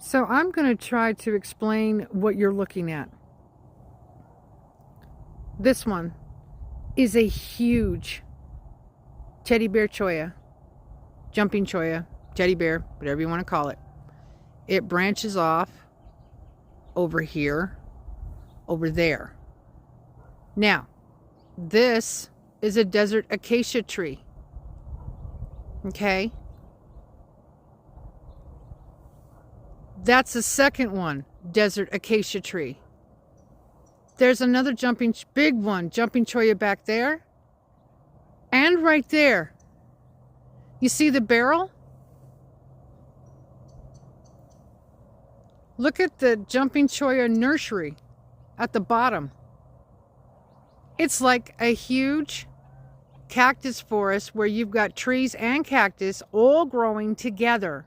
So I'm going to try to explain what you're looking at. This one is a huge teddy bear cholla, jumping cholla, teddy bear, whatever you want to call it. It branches off over here, over there. Now, this is a desert acacia tree. Okay? That's the second one, desert acacia tree. There's another big one, jumping cholla back there. And right there. You see the barrel? Look at the jumping cholla nursery at the bottom. It's like a huge cactus forest where you've got trees and cactus all growing together.